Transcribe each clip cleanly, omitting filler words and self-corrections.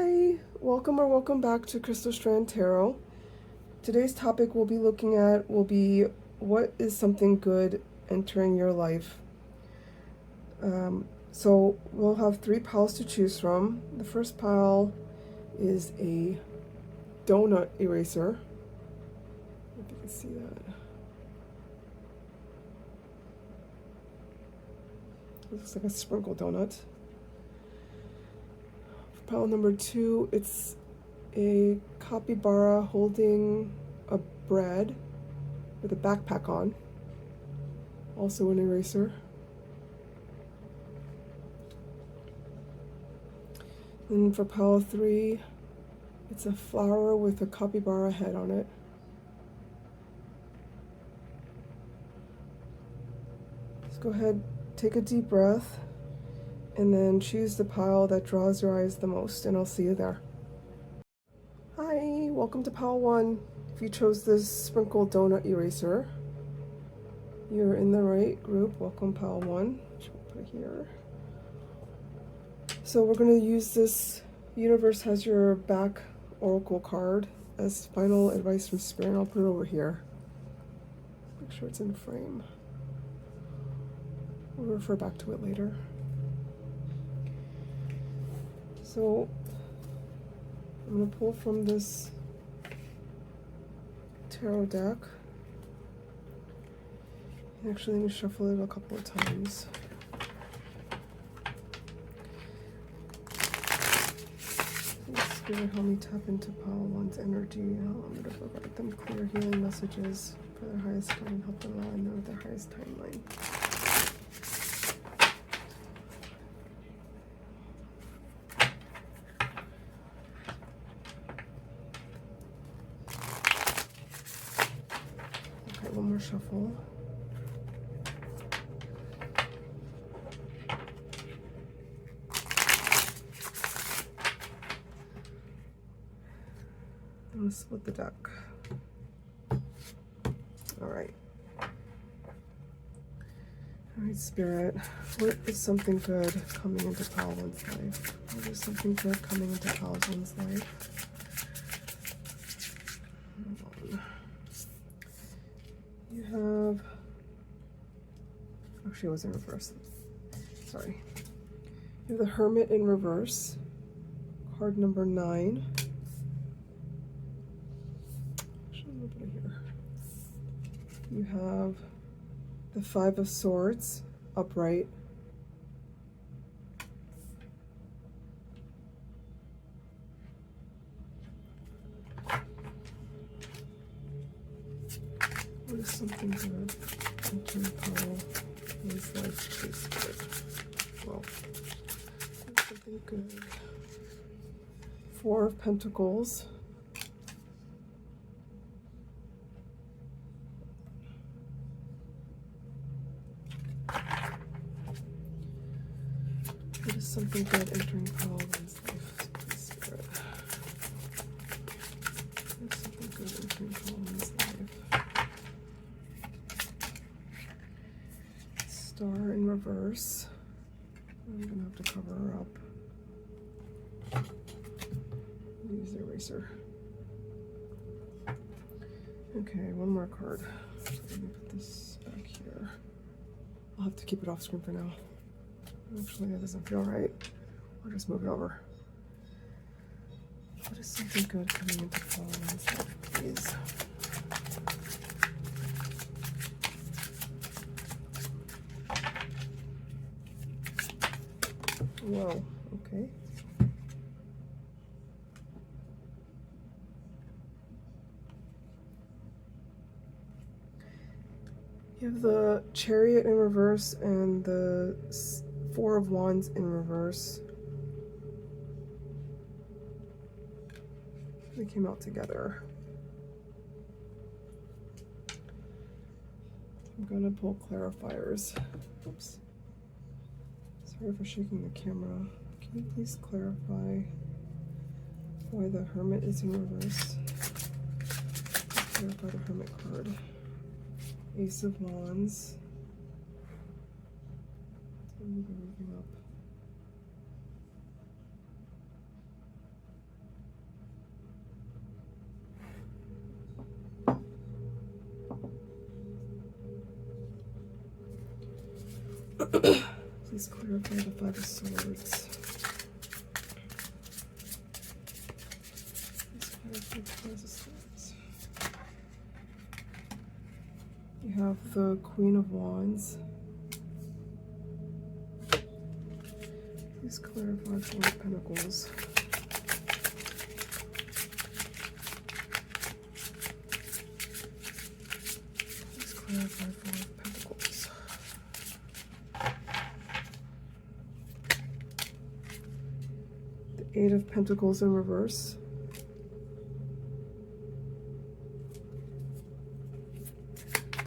Hi, welcome or welcome back to Crystal Strand Tarot. Today's topic we'll be looking at will be what is something good entering your life. So we'll have 3 piles to choose from. The first pile is a donut eraser. If you can see that. It looks like a sprinkle donut. For pile number 2, it's a capybara holding a bread with a backpack on, also an eraser. And for pile 3, it's a flower with a capybara head on it. Let's go ahead, take a deep breath, and then choose the pile that draws your eyes the most, and I'll see you there. Hi, welcome to pile 1. If you chose this sprinkle donut eraser, you're in the right group. Welcome pile 1. Put it here. So we're going to use this Universe Has Your Back Oracle card as final advice from Spirit. I'll put it over here. Make sure it's in frame. We'll refer back to it later. So I'm going to pull from this tarot deck. Actually, let me shuffle it a couple of times. Spirit, help me tap into pile 1's energy. Allow me to provide them clear healing messages for their highest good and help them align them with their highest timeline. Okay, one more shuffle. I'm going to split the deck. All right, Spirit, what is something good coming into pile 1's life? What is something good coming into pile 1's life? Hold on. You have, actually it was in reverse, sorry. You have the Hermit in reverse, card number 9. You have the 5 of Swords, upright. What is something good entering pile 1's life, please, Spirit? Well, something good. 4 of Pentacles. What is something good entering pile 1's life, please, Spirit? What is something good entering pile 1's life? Star in reverse. I'm gonna have to cover her up. Use the eraser. Okay, one more card. So let me put this back here. I'll have to keep it off screen for now. Actually, that doesn't feel right. I'll just move it over. What is something good coming into pile 1's life, please? Whoa, okay. You have the Chariot in reverse and the 4 of Wands in reverse. They came out together. I'm gonna pull clarifiers. Oops. Sorry for shaking the camera. Can you please clarify why the Hermit is in reverse? Clarify the Hermit card. Ace of Wands. Move everything up. Please clarify the Five of Swords. Please clarify the Five of Swords. You have the Queen of Wands. Please clarify Four of Pentacles. Please clarify Four of Pentacles. The Eight of Pentacles in reverse.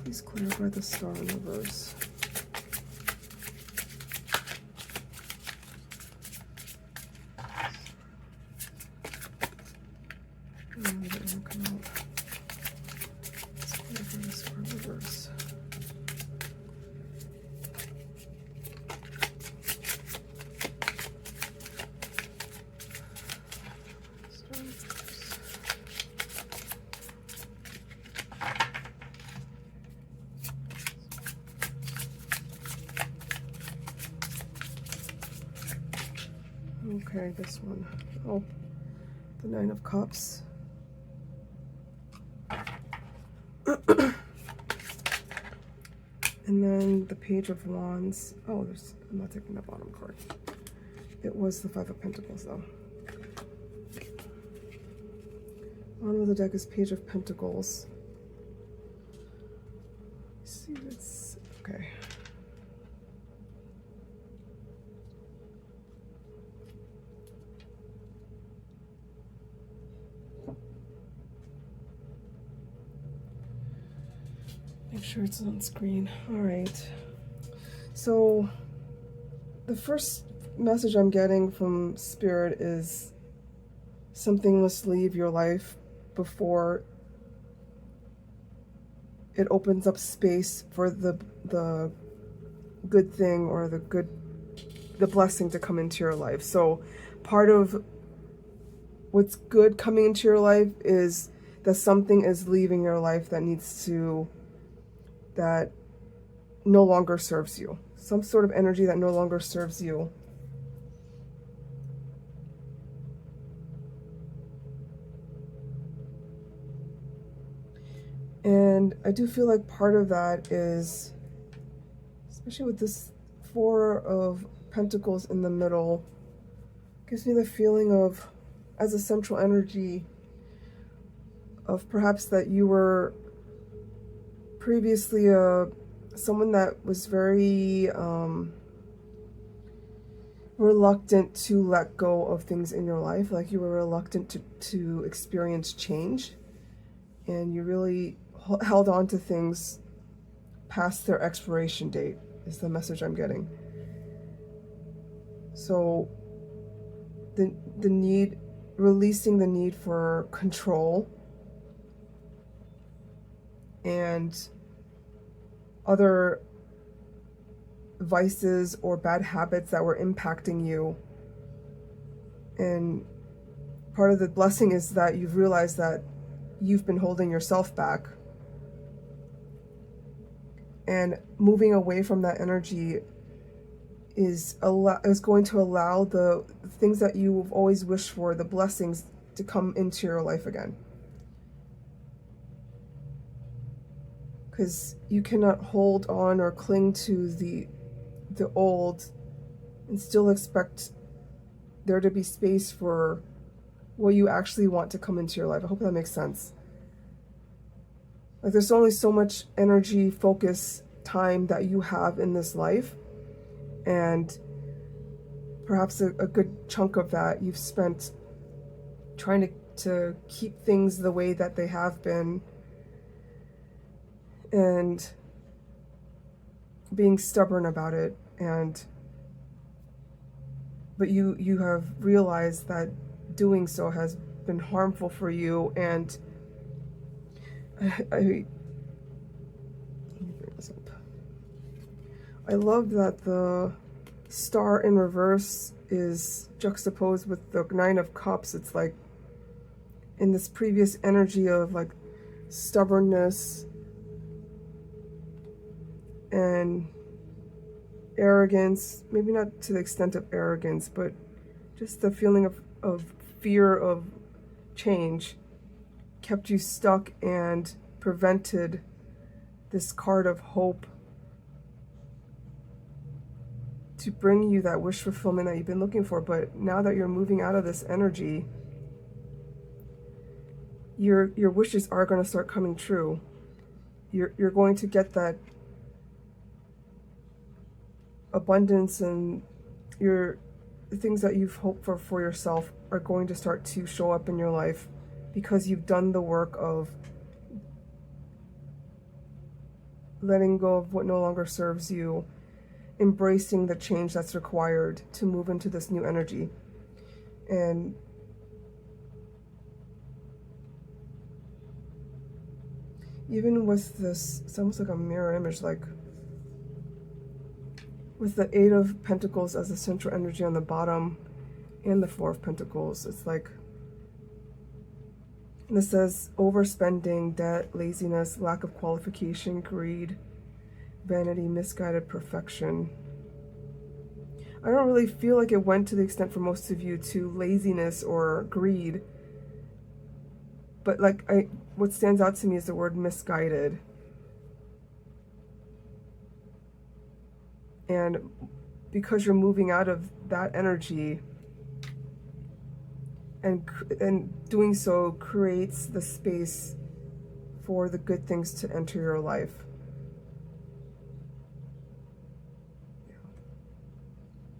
Please clarify the Star in reverse. Okay, this one. Oh, the Nine of Cups. And then the Page of Wands. Oh, I'm not taking the bottom card. It was the Five of Pentacles, though. Bottom of the deck is Page of Pentacles. Let's see, it's okay. Make sure it's on screen. All right. So the first message I'm getting from Spirit is something must leave your life before it opens up space for the good thing or the blessing to come into your life. So part of what's good coming into your life is that something is leaving your life that no longer serves you. Some sort of energy that no longer serves you. And I do feel like part of that is, especially with this Four of Pentacles in the middle, gives me the feeling of, as a central energy, of perhaps that you were previously someone that was very reluctant to let go of things in your life. Like you were reluctant to experience change, and you really held on to things past their expiration date, is the message I'm getting. So the need, releasing the need for control and other vices or bad habits that were impacting you. And part of the blessing is that you've realized that you've been holding yourself back, and moving away from that energy is going to allow the things that you've always wished for, the blessings, to come into your life again. Because you cannot hold on or cling to the old and still expect there to be space for what you actually want to come into your life. I hope that makes sense. Like, there's only so much energy, focus, time that you have in this life, and perhaps a good chunk of that you've spent trying to keep things the way that they have been, and being stubborn about it. But you have realized that doing so has been harmful for you. And let me bring this up. I love that the Star in reverse is juxtaposed with the Nine of Cups. It's like in this previous energy of like stubbornness and arrogance, maybe not to the extent of arrogance, but just the feeling of fear of change kept you stuck and prevented this card of hope to bring you that wish fulfillment that you've been looking for. But now that you're moving out of this energy, your wishes are going to start coming true. You're going to get that abundance, and the things that you've hoped for yourself are going to start to show up in your life because you've done the work of letting go of what no longer serves you, embracing the change that's required to move into this new energy. And even with this, it's almost like a mirror image, like with the Eight of Pentacles as the central energy on the bottom and the Four of Pentacles, it's like, and it says overspending, debt, laziness, lack of qualification, greed, vanity, misguided perfection. I don't really feel like it went to the extent for most of you to laziness or greed, but like what stands out to me is the word misguided. And because you're moving out of that energy, and doing so creates the space for the good things to enter your life.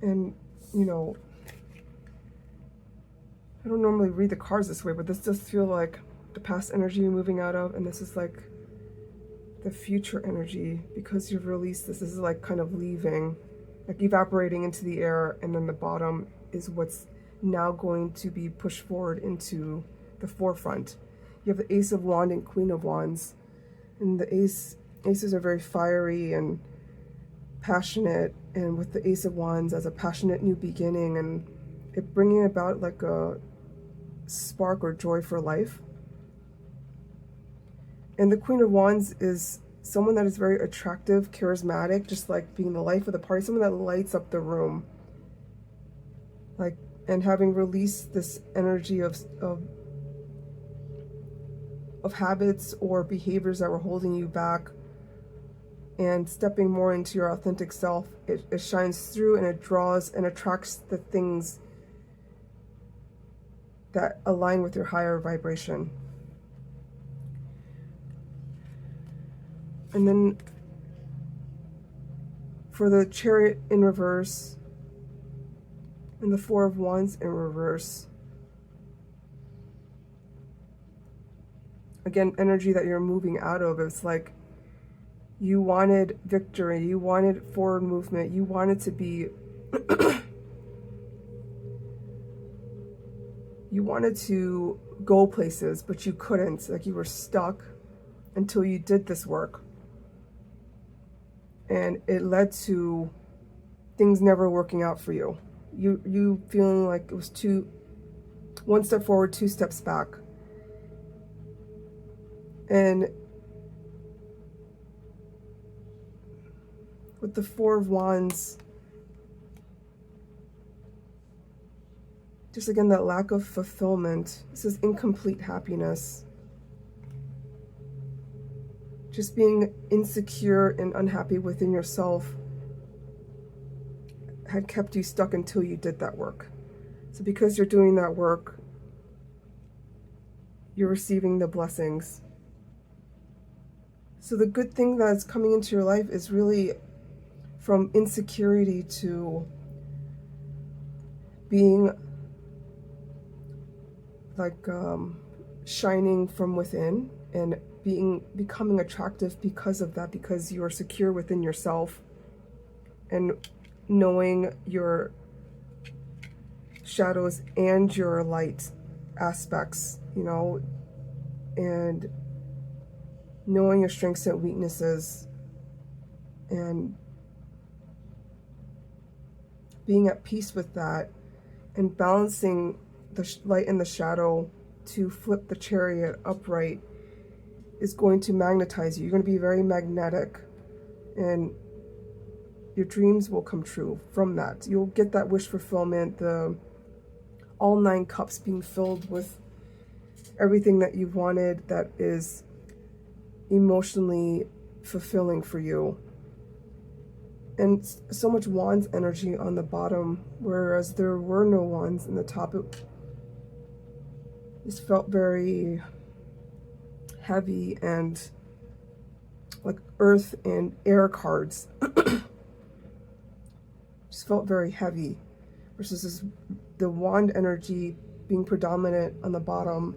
And, you know, I don't normally read the cards this way, but this does feel like the past energy you're moving out of, and this is like the future energy, because you've released this. This is like kind of leaving, like evaporating into the air, and then the bottom is what's now going to be pushed forward into the forefront. You have the Ace of Wands and Queen of Wands, and the aces are very fiery and passionate, and with the Ace of Wands as a passionate new beginning, and it bringing about like a spark or joy for life. And the Queen of Wands is someone that is very attractive, charismatic, just like being the life of the party, someone that lights up the room. Like, and having released this energy of habits or behaviors that were holding you back, and stepping more into your authentic self, it shines through, and it draws and attracts the things that align with your higher vibration. And then for the Chariot in reverse and the Four of Wands in reverse, again, energy that you're moving out of. It's like you wanted victory, you wanted forward movement, you wanted to be you wanted to go places, but you couldn't. Like, you were stuck until you did this work. And it led to things never working out for you. You feeling like it was one step forward, two steps back. And with the Four of Wands, just again, that lack of fulfillment. This is incomplete happiness. Just being insecure and unhappy within yourself had kept you stuck until you did that work. So because you're doing that work, you're receiving the blessings. So the good thing that's coming into your life is really from insecurity to being like shining from within, and becoming attractive because of that, because you are secure within yourself and knowing your shadows and your light aspects, you know, and knowing your strengths and weaknesses, and being at peace with that, and balancing the light and the shadow to flip the chariot upright is going to magnetize you. You're going to be very magnetic, and your dreams will come true from that. You'll get that wish fulfillment, the all 9 cups being filled with everything that you wanted that is emotionally fulfilling for you. And so much wands energy on the bottom, whereas there were no wands in the top. It just felt very heavy and like earth and air cards. Just felt very heavy, versus the wand energy being predominant on the bottom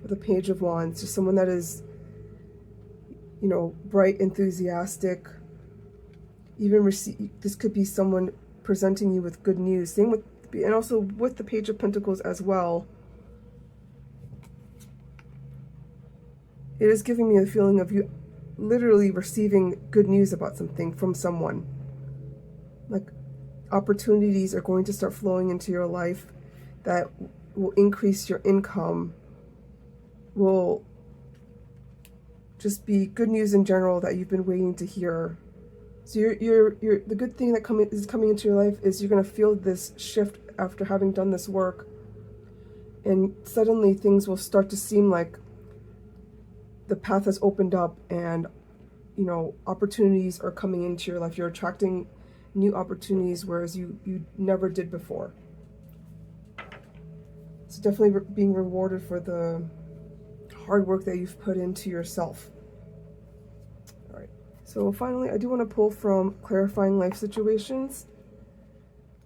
with a page of wands. Just someone that is, you know, bright, enthusiastic. Even this could be someone presenting you with good news. Same with, and also with the Page of Pentacles as well. It is giving me a feeling of you literally receiving good news about something from someone. Like opportunities are going to start flowing into your life that will increase your income, will just be good news in general that you've been waiting to hear. So the good thing that is coming into your life is you're going to feel this shift after having done this work, and suddenly things will start to seem like the path has opened up, and you know, opportunities are coming into your life. You're attracting new opportunities, whereas you never did before. So definitely being rewarded for the hard work that you've put into yourself. All right. So finally, I do want to pull from Clarifying Life Situations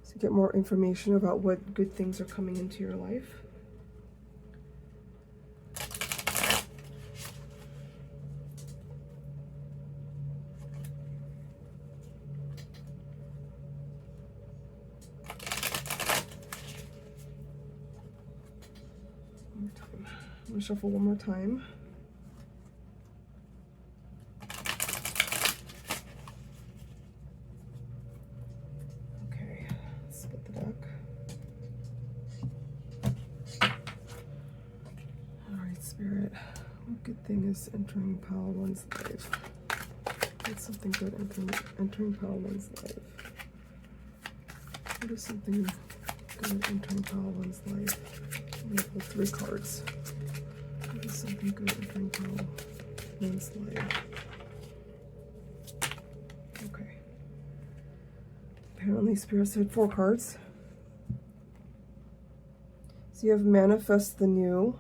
to get more information about what good things are coming into your life. I'm going to shuffle one more time. Okay, let's split the deck. Alright, Spirit, what good thing is entering Pile 1's life? What's something good entering Pile 1's life? What is something good entering Pile 1's life? I'm going to pull 3 cards. What is something good entering Pile 1's life? Okay. Apparently Spirit said 4 cards. So you have Manifest the New.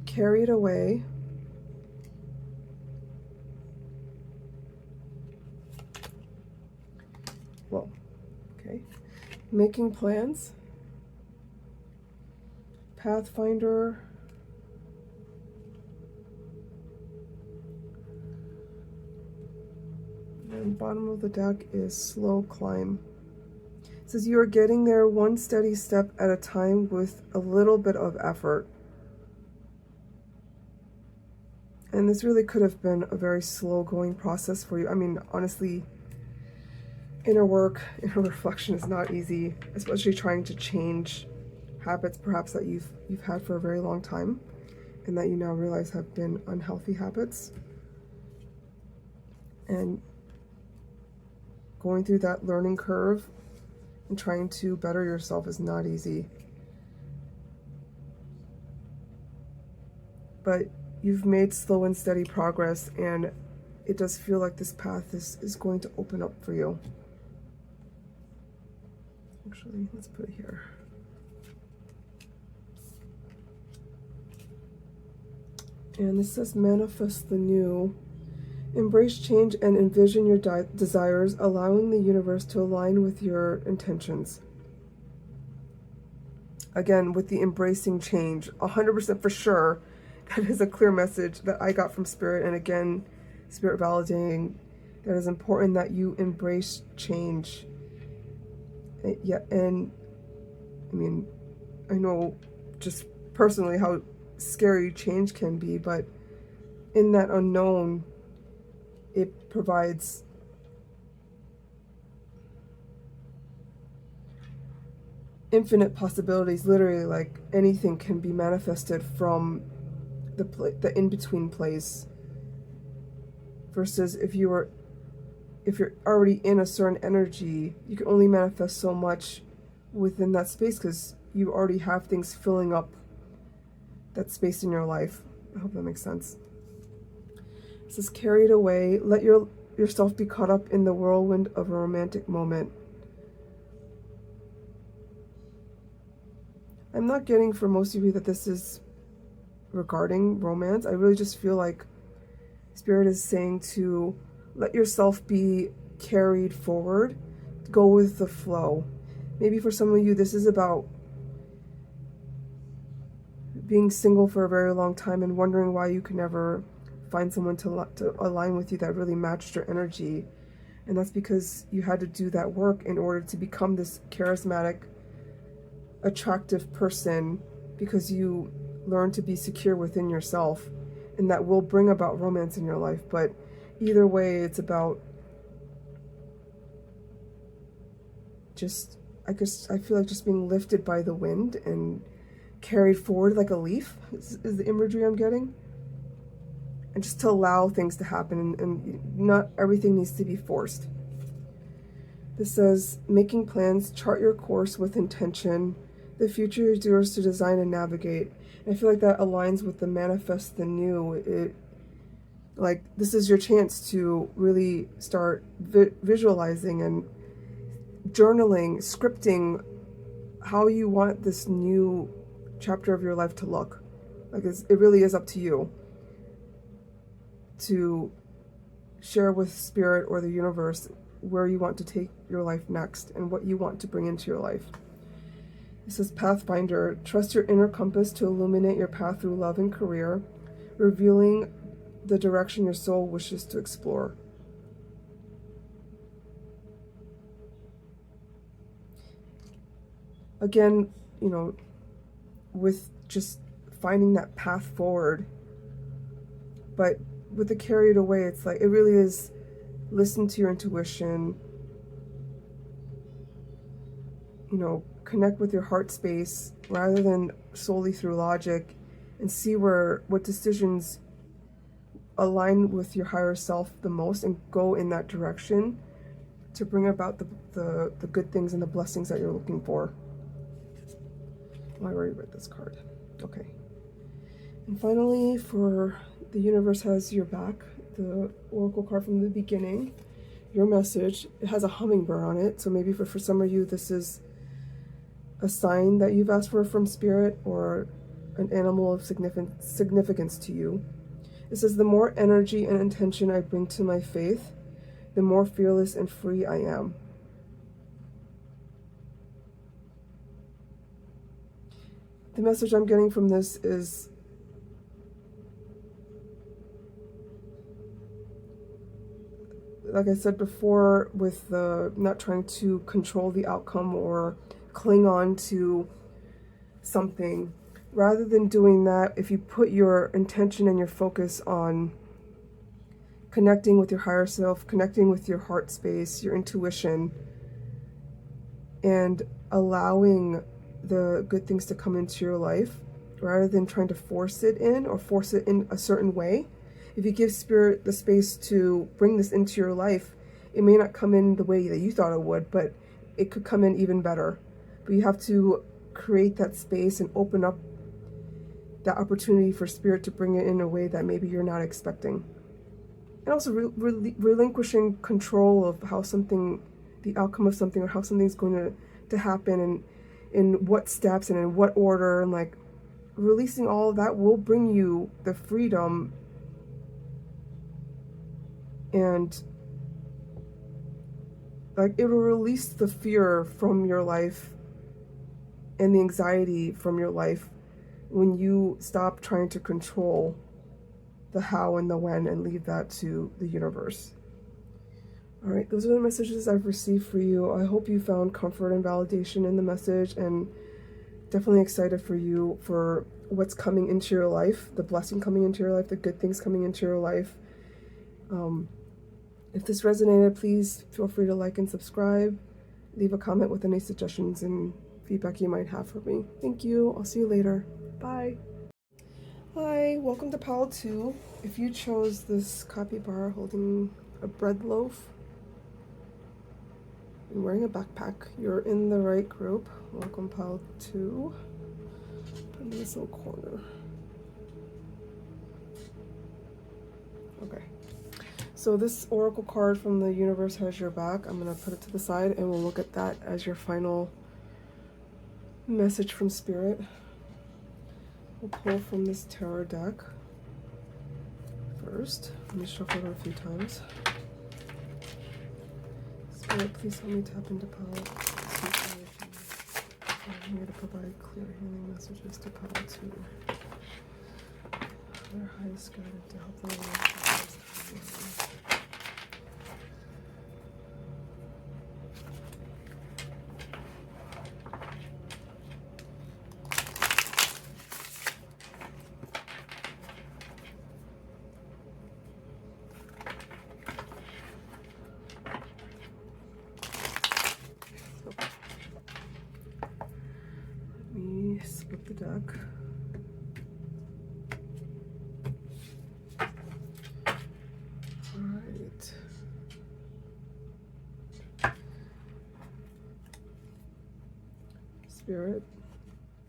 Carry It Away. Well, okay. Making Plans. Pathfinder. And bottom of the deck is Slow Climb. It says you are getting there one steady step at a time with a little bit of effort. And this really could have been a very slow going process for you. I mean, honestly, inner work, inner reflection is not easy, especially trying to change habits perhaps that you've had for a very long time and that you now realize have been unhealthy habits. And going through that learning curve and trying to better yourself is not easy. But you've made slow and steady progress, and it does feel like this path is going to open up for you. Actually, let's put it here. And this says Manifest the New. Embrace change and envision your desires, allowing the universe to align with your intentions. Again, with the embracing change, 100% for sure, that is a clear message that I got from Spirit. And again, Spirit validating that it is important that you embrace change. Yeah, and I mean, I know just personally how scary change can be, but in that unknown, it provides infinite possibilities. Literally, like anything can be manifested from the in-between place, versus if you're already in a certain energy, you can only manifest so much within that space because you already have things filling up that space in your life. I hope that makes sense. It says, carried away, let yourself be caught up in the whirlwind of a romantic moment. I'm not getting for most of you that this is regarding romance. I really just feel like Spirit is saying to let yourself be carried forward, go with the flow. Maybe for some of you, this is about being single for a very long time and wondering why you can never find someone to align with you that really matched your energy. And that's because you had to do that work in order to become this charismatic, attractive person, because you learn to be secure within yourself, and that will bring about romance in your life. But either way, it's about just, I feel like just being lifted by the wind and carried forward like a leaf is the imagery I'm getting. And just to allow things to happen, and not everything needs to be forced. This says, making plans, chart your course with intention. The future is yours to design and navigate. And I feel like that aligns with the manifest the new. Like, this is your chance to really start visualizing and journaling, scripting how you want this new chapter of your life to look. Like, it really is up to you to share with Spirit or the universe where you want to take your life next and what you want to bring into your life. It says, Pathfinder, trust your inner compass to illuminate your path through love and career, revealing the direction your soul wishes to explore. Again, with just finding that path forward, but with the carried away, it's like, it really is listen to your intuition, connect with your heart space rather than solely through logic, and see what decisions align with your higher self the most, and go in that direction to bring about the good things and the blessings that you're looking for. I already read this card. Okay. And finally, for the universe has your back, the oracle card from the beginning, your message. It has a hummingbird on it, so maybe for some of you this is a sign that you've asked for from Spirit, or an animal of significance to you. It says, the more energy and intention I bring to my faith, the more fearless and free I am. The message I'm getting from this is, like I said before, with the not trying to control the outcome or cling on to something. Rather than doing that, if you put your intention and your focus on connecting with your higher self, connecting with your heart space, your intuition, and allowing the good things to come into your life, rather than trying to force it in or force it in a certain way. If you give Spirit the space to bring this into your life, it may not come in the way that you thought it would, but it could come in even better. But you have to create that space and open up that opportunity for Spirit to bring it in a way that maybe you're not expecting. And also relinquishing control of how the outcome of something, or how something's going to happen, and in what steps and in what order, and like releasing all of that will bring you the freedom and like it will release the fear from your life and the anxiety from your life when you stop trying to control the how and the when and leave that to the universe. All right, those are the messages I've received for you. I hope you found comfort and validation in the message, and definitely excited for you for what's coming into your life, the blessing coming into your life, the good things coming into your life. If this resonated, please feel free to like and subscribe. Leave a comment with any suggestions and feedback you might have for me. Thank you. I'll see you later. Bye. Hi, welcome to Pile 2. If you chose this capybara holding a bread loaf and wearing a backpack, you're in the right group. Welcome, Pile 2. In this little corner. Okay. So this oracle card from the universe has your back. I'm going to put it to the side and we'll look at that as your final message from Spirit. We'll pull from this tarot deck first. Let me shuffle it a few times. Spirit, please help me tap into Pile 2. I'm here to provide clear healing messages to Pile 2. Their highest guidance to help them relationship. Let me split the deck. Alright. Spirit,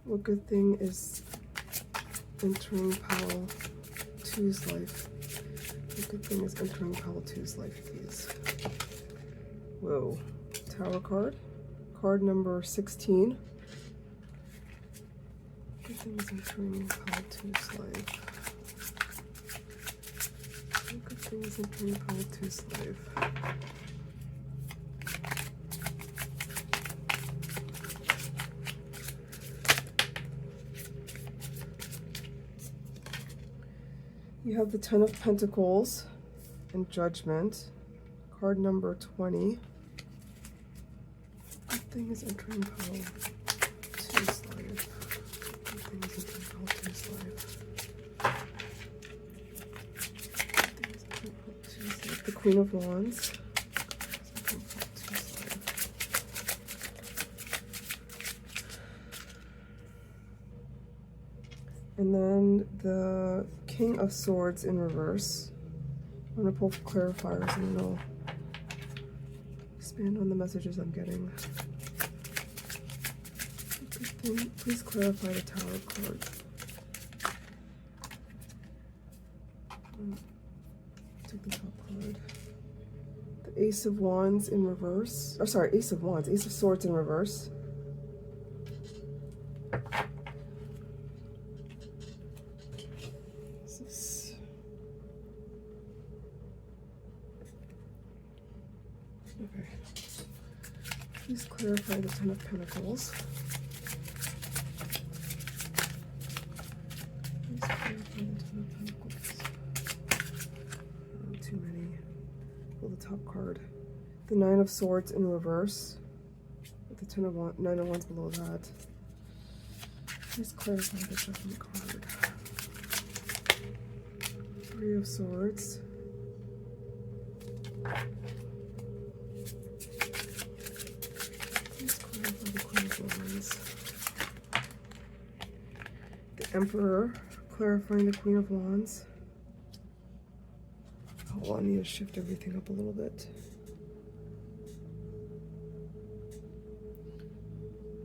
what good thing is entering Pile 2's life? What good thing is entering Pile 2's life, please? Whoa. Tower card. Card number 16. Good thing is entering Pile 2's life. What good thing is entering Pile 2's life? You have the Ten of Pentacles and Judgment. Card number 20. Good thing is entering Pile 2's life. Good thing is entering Pile 2's life. Good thing is entering Pile 2's life. The Queen of Wands. Entering Pile 2's life. And then the King of Swords in reverse. I'm going to pull clarifiers and then I'll expand on the messages I'm getting. Please clarify the Tower card. Take the top card. The Ace of Wands in reverse. Oh, sorry, Ace of Wands. Ace of Swords in reverse. Okay. Please clarify the Ten of Pentacles. Please clarify the Ten of Pentacles. Oh, too many. Pull the top card. The Nine of Swords in reverse. With the Nine of Wands below that. Please clarify the Judgment card. Three of Swords. The Emperor, clarifying the Queen of Wands. Oh, I need to shift everything up a little bit.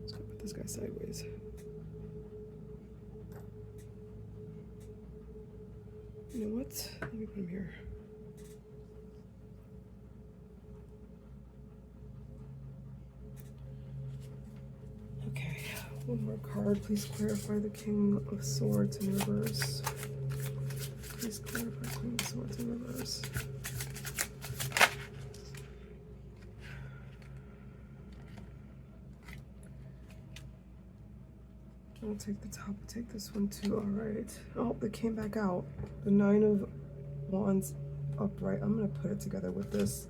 Let's go put this guy sideways. You know what? Let me put him here. Okay, one more card. Please clarify the King of Swords in reverse. Please clarify King of Swords in reverse. I'll take the top, I'll take this one too. Alright. Oh, they came back out. The Nine of Wands upright. I'm going to put it together with this.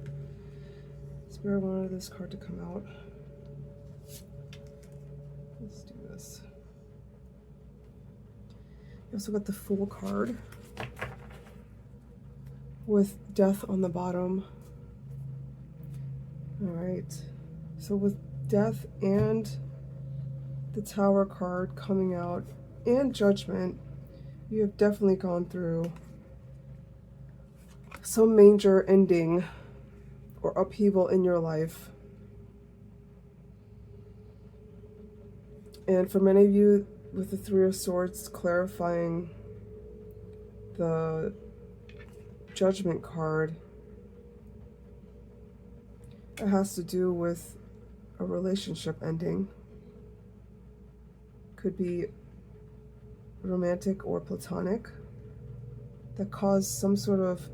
Spirit wanted this card to come out. Let's do this. You also got the Fool card with Death on the bottom. Alright. So with Death and the Tower card coming out and Judgment, You have definitely gone through some major ending or upheaval in your life. And for many of you, with the Three of Swords clarifying the Judgment card, it has to do with a relationship ending. Could be romantic or platonic, that caused some sort of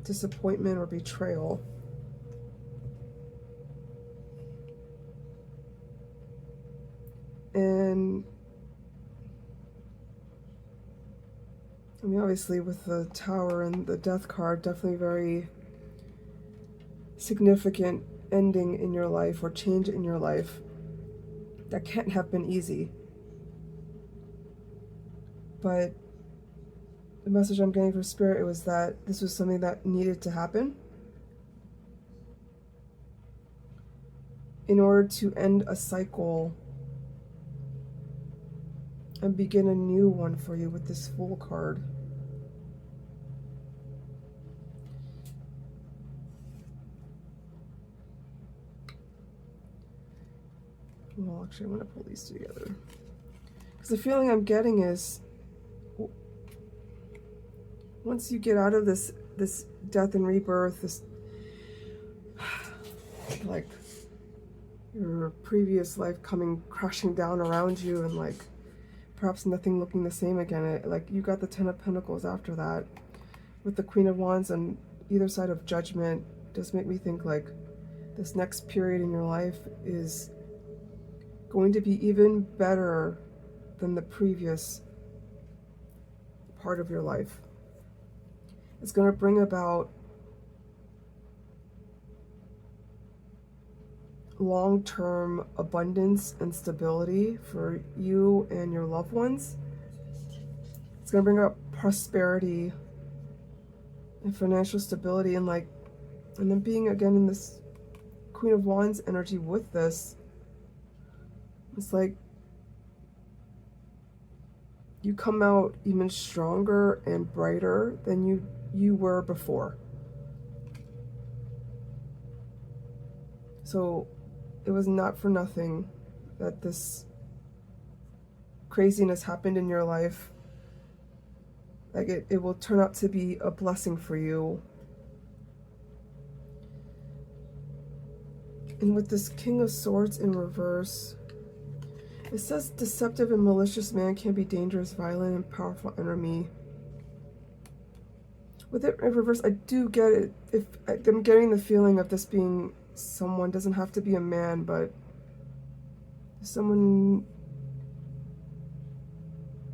disappointment or betrayal. And I mean, obviously with the Tower and the Death card, definitely very significant ending in your life or change in your life that can't have been easy. But the message I'm getting from Spirit was that this was something that needed to happen in order to end a cycle and begin a new one for you with this Fool card. Well, actually, I'm going to pull these together. Because the feeling I'm getting is, once you get out of this death and rebirth, this, like, your previous life coming crashing down around you and, like, perhaps nothing looking the same again. Like, you got the Ten of Pentacles after that. With the Queen of Wands on either side of Judgment, does make me think, like, this next period in your life is going to be even better than the previous part of your life. It's going to bring about long-term abundance and stability for you and your loved ones. It's going to bring about prosperity and financial stability, and then being again in this Queen of Wands energy with this, it's like you come out even stronger and brighter than you were before. So it was not for nothing that this craziness happened in your life. Like, it will turn out to be a blessing for you. And with this King of Swords in reverse, it says deceptive and malicious man can be dangerous, violent, and powerful enemy. With it in reverse, I do get it. If I'm getting the feeling of this being someone, doesn't have to be a man, but someone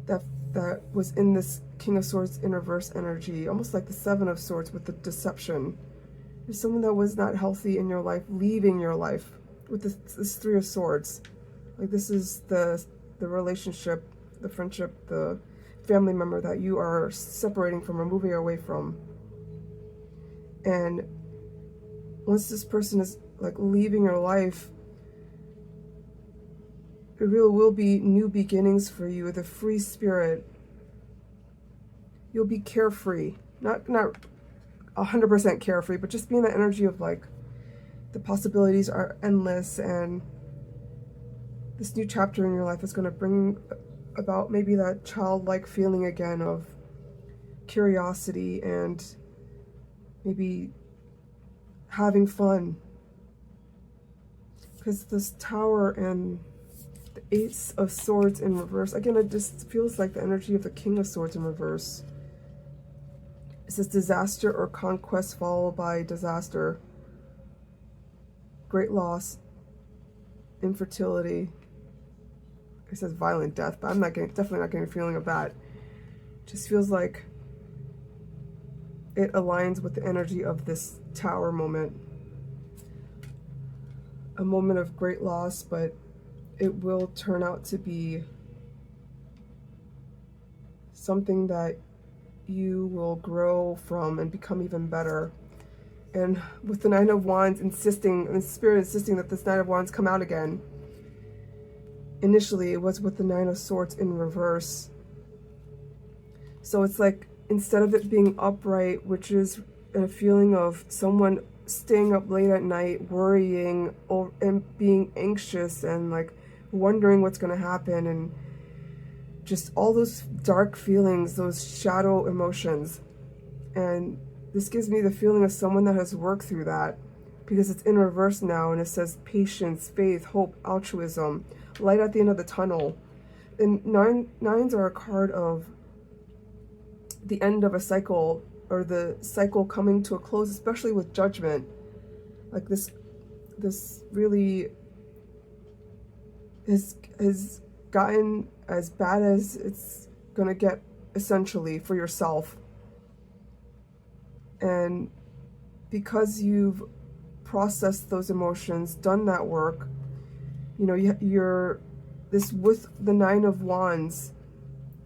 that was in this King of Swords in reverse energy, almost like the Seven of Swords with the deception. There's someone that was not healthy in your life, leaving your life with this Three of Swords. Like, this is the relationship, the friendship, the family member that you are separating from or moving away from. And once this person is like leaving your life, it really will be new beginnings for you with a free spirit. You'll be carefree, not 100% carefree, but just being the energy of, like, the possibilities are endless, and this new chapter in your life is going to bring about maybe that childlike feeling again of curiosity and maybe having fun. Because this Tower and the Ace of Swords in reverse, again, it just feels like the energy of the King of Swords in reverse. It says disaster or conquest followed by disaster, great loss, infertility. It says violent death, but I'm definitely not getting a feeling of that. It just feels like it aligns with the energy of this Tower moment. A moment of great loss, but it will turn out to be something that you will grow from and become even better. And with the Nine of Wands insisting, and Spirit insisting that this Nine of Wands come out again. Initially, it was with the Nine of Swords in reverse. So it's like, instead of it being upright, which is a feeling of someone staying up late at night, worrying or and being anxious and like wondering what's going to happen, and just all those dark feelings, those shadow emotions. And this gives me the feeling of someone that has worked through that, because it's in reverse now, and it says patience, faith, hope, altruism, light at the end of the tunnel. And nines are a card of the end of a cycle, or the cycle coming to a close, especially with judgment. Like this really has gotten as bad as it's gonna get, essentially, for yourself. And because you've processed those emotions, done that work, you know, you're this, with the Nine of Wands,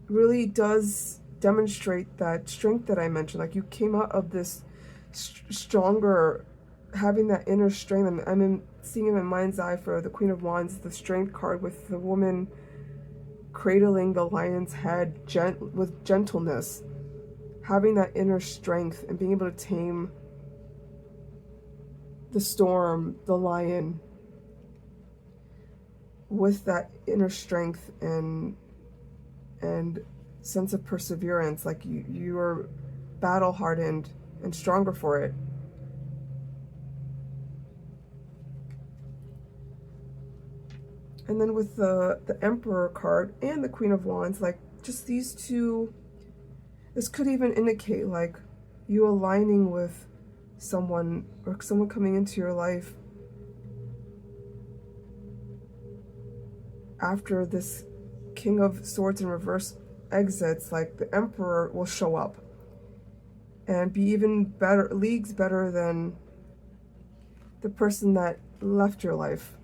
really does demonstrate that strength that I mentioned. Like, you came out of this stronger, having that inner strength. I'm seeing in my mind's eye for the Queen of Wands, the Strength card, with the woman cradling the lion's head with gentleness, having that inner strength and being able to tame the storm, the lion, with that inner strength and sense of perseverance. Like, you are battle hardened and stronger for it. And then with the Emperor card and the Queen of Wands, like, just these two, this could even indicate like you aligning with someone, or someone coming into your life after this King of Swords in reverse exits. Like, the Emperor will show up and be even better, leagues better than the person that left your life.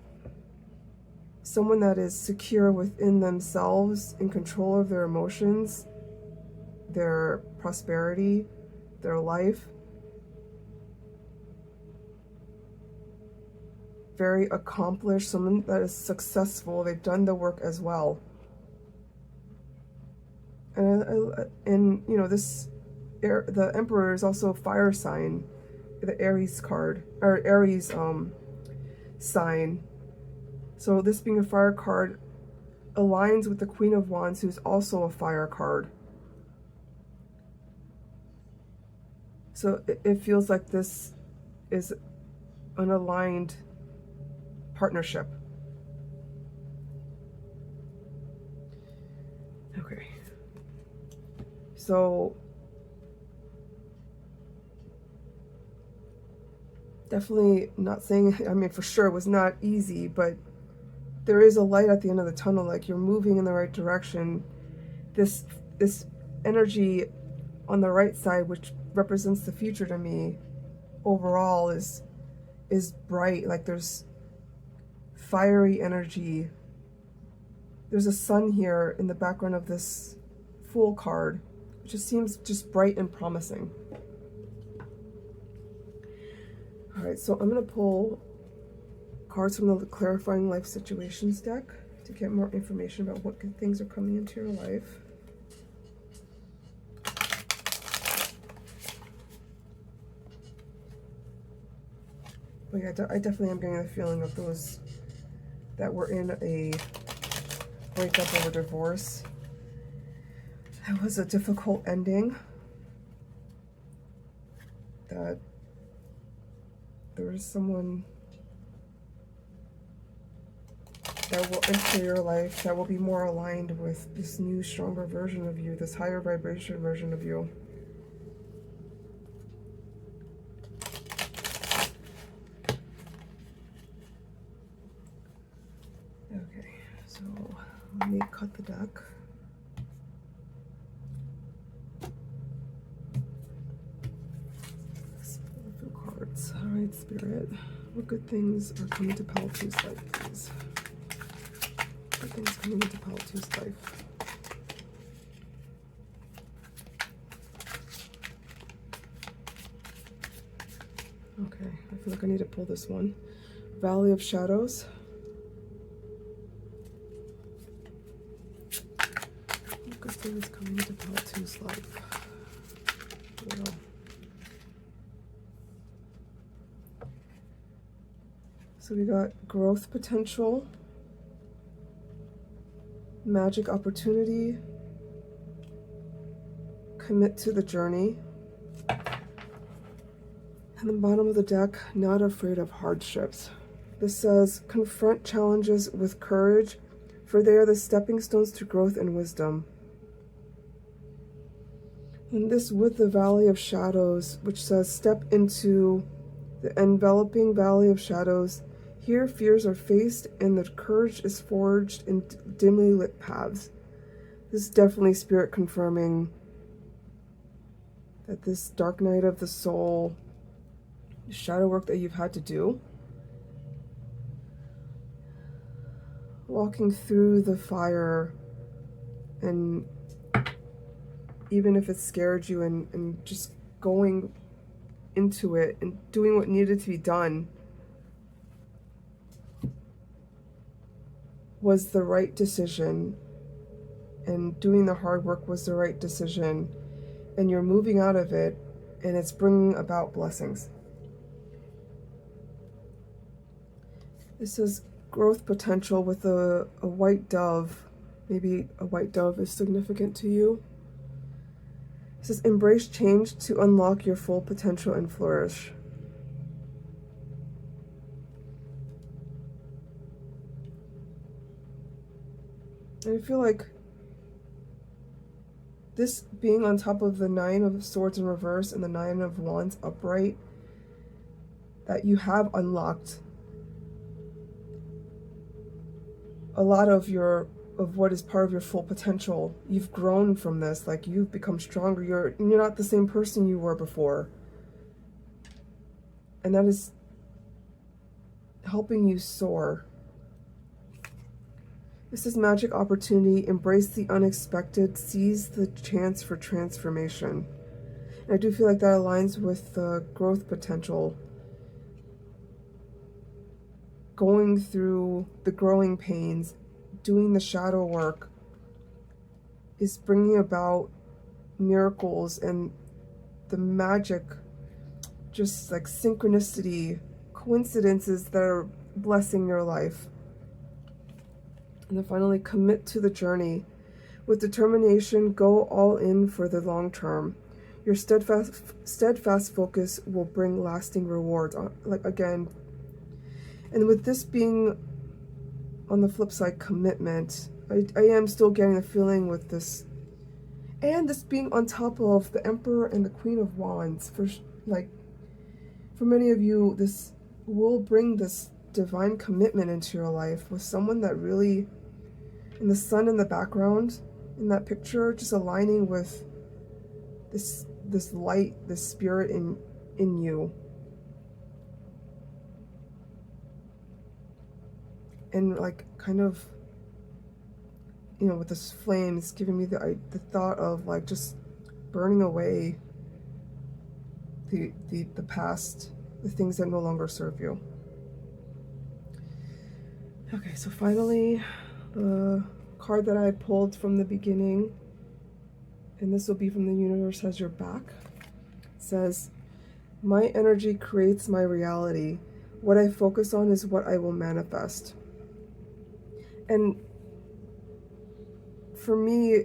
Someone that is secure within themselves, in control of their emotions, their prosperity, their life. Very accomplished, someone that is successful. They've done the work as well. And you know, the Emperor is also a fire sign, the Aries card, or Aries sign. So this being a fire card aligns with the Queen of Wands, who's also a fire card. So it feels like this is an aligned partnership. Okay. So definitely not saying, I mean, for sure it was not easy, but there is a light at the end of the tunnel. Like, you're moving in the right direction. This energy on the right side, which represents the future to me overall, is bright. Like, there's fiery energy. There's a sun here in the background of this Fool card, which just seems just bright and promising. All right, so I'm going to pull cards from the Clarifying Life Situations deck to get more information about what good things are coming into your life. But yeah, I definitely am getting the feeling of those that were in a breakup or a divorce. That was a difficult ending. That there is someone that will enter your life that will be more aligned with this new, stronger version of you, this higher vibration version of you. Okay, so let me cut the deck. Let's pull a few cards. All right, Spirit, what good things are coming to Pal 2's life, please? Good things coming into Pal 2's life. Okay, I feel like I need to pull this one. Valley of Shadows. Good thing is coming into Part 2's life. Yeah. So we got growth potential, magic opportunity, commit to the journey, and the bottom of the deck, not afraid of hardships. This says, confront challenges with courage, for they are the stepping stones to growth and wisdom. And this with the Valley of Shadows, which says, step into the enveloping Valley of Shadows. Here fears are faced and the courage is forged in dimly lit paths. This is definitely Spirit confirming that this dark night of the soul, shadow work that you've had to do, walking through the fire, and even if it scared you, and just going into it and doing what needed to be done was the right decision, and doing the hard work was the right decision, and you're moving out of it, and it's bringing about blessings. This is growth potential with a white dove. Maybe a white dove is significant to you. It says, embrace change to unlock your full potential and flourish. And I feel like this being on top of the Nine of Swords in reverse and the Nine of Wands upright, that you have unlocked a lot of what is part of your full potential. You've grown from this, like you've become stronger. You're not the same person you were before. And that is helping you soar. This is magic opportunity. Embrace the unexpected. Seize the chance for transformation. And I do feel like that aligns with the growth potential. Going through the growing pains, doing the shadow work is bringing about miracles and the magic, just like synchronicity, coincidences that are blessing your life. And then finally, commit to the journey. With determination, go all in for the long term. Your steadfast focus will bring lasting rewards. Like again, and with this being on the flip side, commitment, I am still getting the feeling with this, and this being on top of the Emperor and the Queen of Wands. For many of you, this will bring this divine commitment into your life with someone that really, and the sun in the background in that picture, just aligning with this light, this spirit in you. And like kind of, with this flame, it's giving me the thought of like just burning away the past, the things that no longer serve you. Okay, so finally, the card that I pulled from the beginning, and this will be from the Universe Has Your Back, says, my energy creates my reality. What I focus on is what I will manifest. And for me,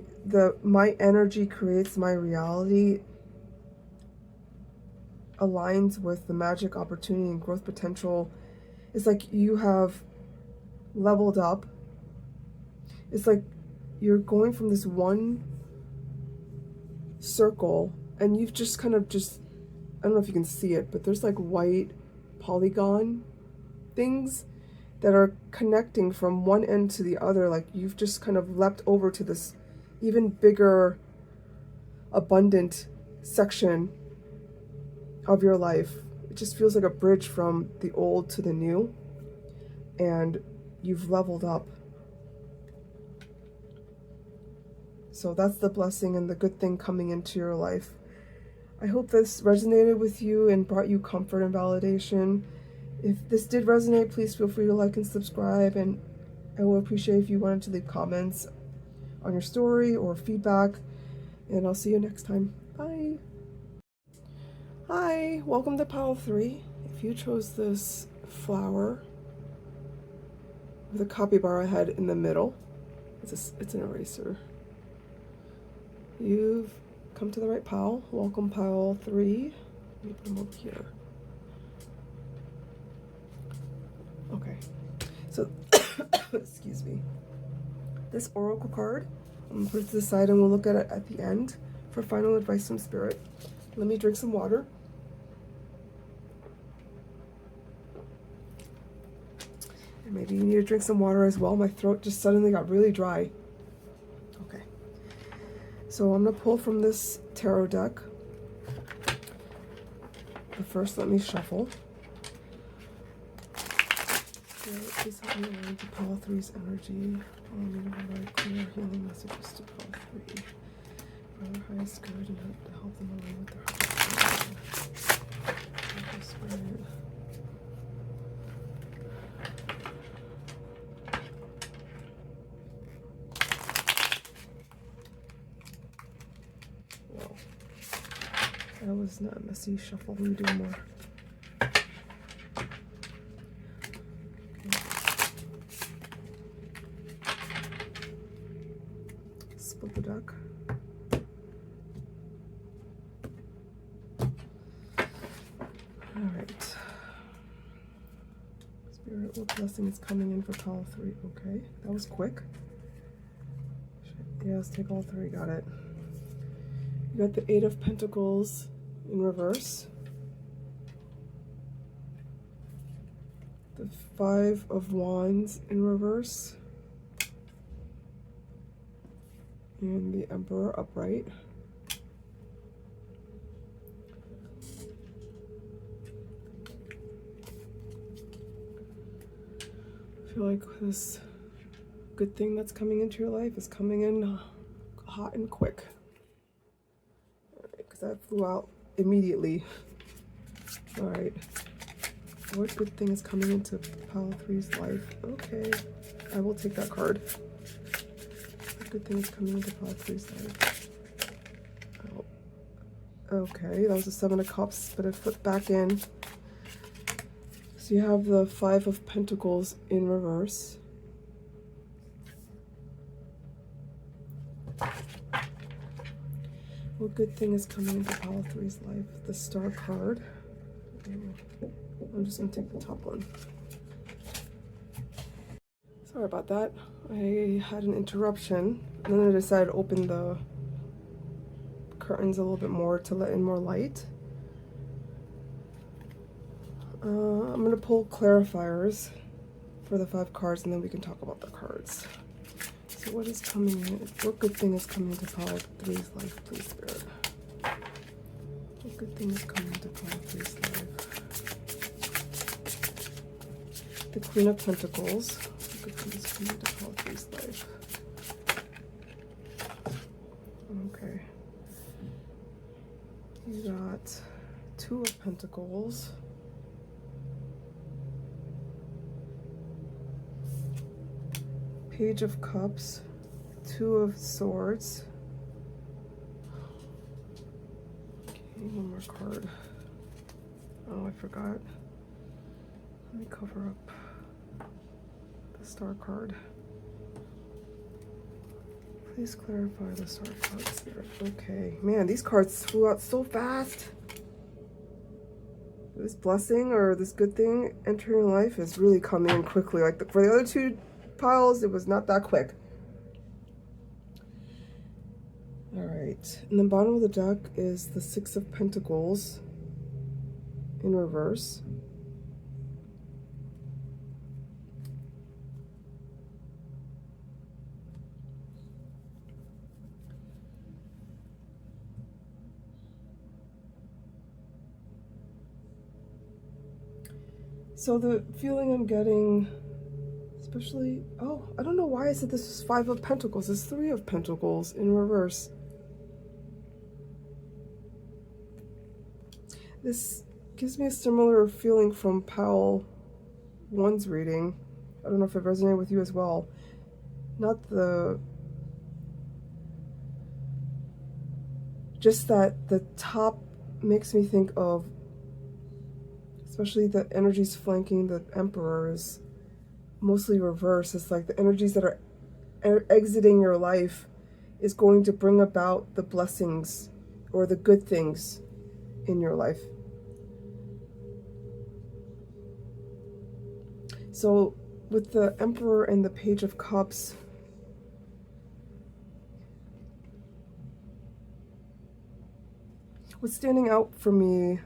my energy creates my reality aligns with the magic opportunity and growth potential. It's like you have leveled up. It's like you're going from this one circle and you've just kind of I don't know if you can see it, but there's like white polygon things that are connecting from one end to the other. Like you've just kind of leapt over to this even bigger, abundant section of your life. It just feels like a bridge from the old to the new, and you've leveled up. So that's the blessing and the good thing coming into your life. I hope this resonated with you and brought you comfort and validation. If this did resonate, please feel free to like and subscribe, and I will appreciate if you wanted to leave comments on your story or feedback, and I'll see you next time. Bye. Hi, welcome to pile 3. If you chose this flower with a capybara head in the middle, it's an eraser. You've come to the right pile. Welcome pile 3. Let me put them over here. Okay, so excuse me. This oracle card, I'm gonna put it to the side and we'll look at it at the end for final advice from Spirit. Let me drink some water. And maybe you need to drink some water as well. My throat just suddenly got really dry. Okay. So I'm gonna pull from this tarot deck. But first, let me shuffle. Please help me align to pile 3's energy. Provide clear healing messages to pile 3. For their highest good and help them align with their highest good. Wow. That was not a messy shuffle. Let me do more. Split the deck. Alright. Spirit, what blessing is coming in for pile 3? Okay, that was quick. Yes, take all 3, got it. You got the 8 of Pentacles in reverse. The 5 of Wands in reverse. And the Emperor upright. I feel like this good thing that's coming into your life is coming in hot and quick. Because that flew out immediately. Alright. What good thing is coming into pile 3's life? Okay. I will take that card. What good thing is coming into pile 3's life? Oh. Okay, that was a 7 of Cups, but it flipped back in. So you have the 5 of Pentacles in reverse. What good thing is coming into pile 3's life? The Star card. I'm just going to take the top one. Sorry about that. I had an interruption, and then I decided to open the curtains a little bit more to let in more light. I'm going to pull clarifiers for the 5 cards, and then we can talk about the cards. So what is coming in? What good thing is coming into pile 3's life, please, Spirit? What good thing is coming into pile 3's life? The Queen of Pentacles. What good thing is coming into pile 3's life? Okay. You got 2 of Pentacles. Page of Cups, 2 of Swords. Okay, one more card. Oh, I forgot. Let me cover up the Star card. Please clarify the Star card, Spirit. Okay, man, these cards flew out so fast. This blessing or this good thing entering life is really coming in quickly. Like for the other 2 piles, it was not that quick. All right, and the bottom of the deck is the 6 of Pentacles in reverse. So the feeling I'm getting, especially, oh, I don't know why I said this was 5 of Pentacles. It's 3 of Pentacles in reverse. This gives me a similar feeling from pile 1's reading. I don't know if it resonated with you as well. Not the Just that the top makes me think of, especially the energies flanking the Emperor, is mostly reverse. It's like the energies that are exiting your life is going to bring about the blessings or the good things in your life. So with the Emperor and the Page of Cups, what's standing out for me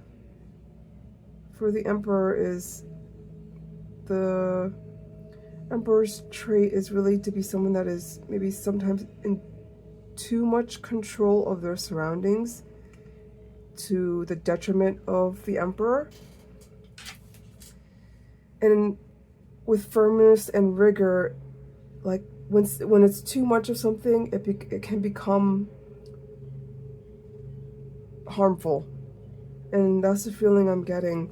for the Emperor is the Emperor's trait is really to be someone that is maybe sometimes in too much control of their surroundings to the detriment of the Emperor. And with firmness and rigor, like when it's too much of something, it can become harmful. And that's the feeling I'm getting.